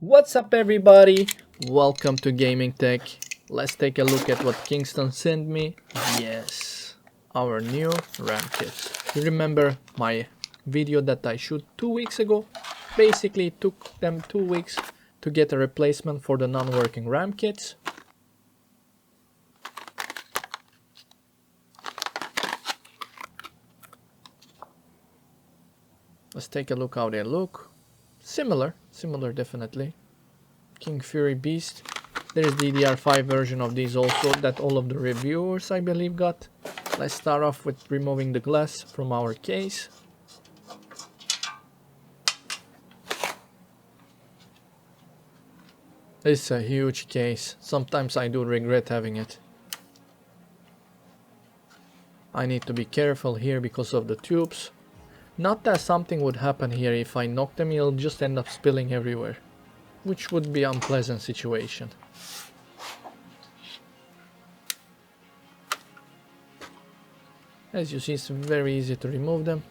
What's up everybody? Welcome to Gamingtech. Let's take a look at what Kingston sent me. Yes, our new RAM kits. You remember my video that I shoot 2 weeks ago? Basically it took them 2 weeks to get a replacement for the non-working RAM kits. Let's take a look how they look. Similar definitely. King Fury Beast. There's DDR4 version of these also that all of the reviewers I believe got. Let's start off with removing the glass from our case. It's a huge case. Sometimes I do regret having it. I need to be careful here because of the tubes. Not that something would happen here. If I knock them, it'll just end up spilling everywhere, which would be an unpleasant situation. As you see, it's very easy to remove them.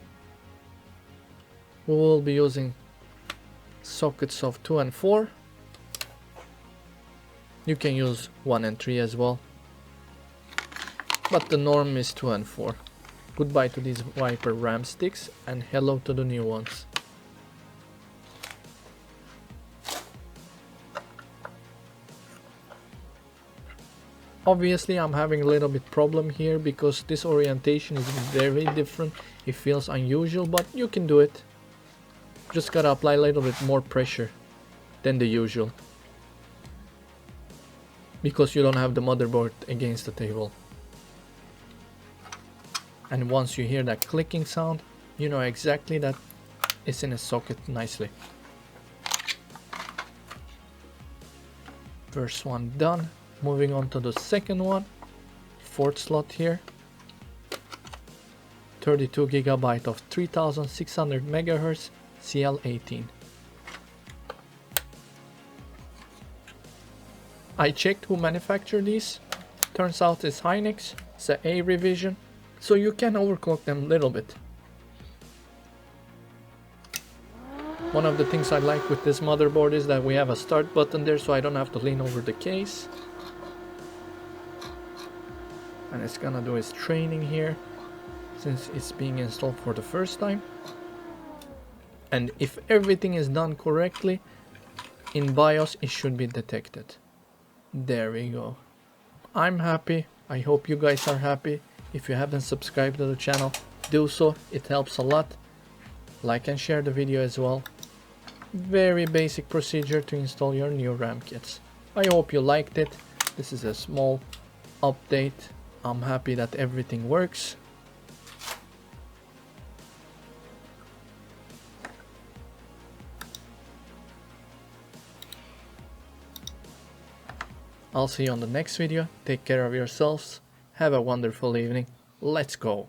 We will be using sockets of 2 and 4. You can use 1 and 3 as well, but the norm is 2 and 4. Goodbye to these Viper RAM sticks and hello to the new ones. Obviously I'm having a little bit problem here because this orientation is very different. It feels unusual, but you can do it. Just gotta apply a little bit more pressure than the usual, because you don't have the motherboard against the table. And once you hear that clicking sound, you know exactly that it's in a socket nicely. First one done. Moving on to the second one. Fourth slot here. 32 GB of 3600 MHz CL18. I checked who manufactured these. Turns out it's Hynix. It's an A revision, so you can overclock them a little bit. One of the things I like with this motherboard is that we have a start button there, so I don't have to lean over the case. And it's gonna do its training here, since it's being installed for the first time. And if everything is done correctly, in BIOS it should be detected. There we go. I'm happy. I hope you guys are happy. If you haven't subscribed to the channel, do so. It helps a lot. Like and share the video as well. Very basic procedure to install your new RAM kits. I hope you liked it. This is a small update. I'm happy that everything works. I'll see you on the next video. Take care of yourselves. Have a wonderful evening. Let's go.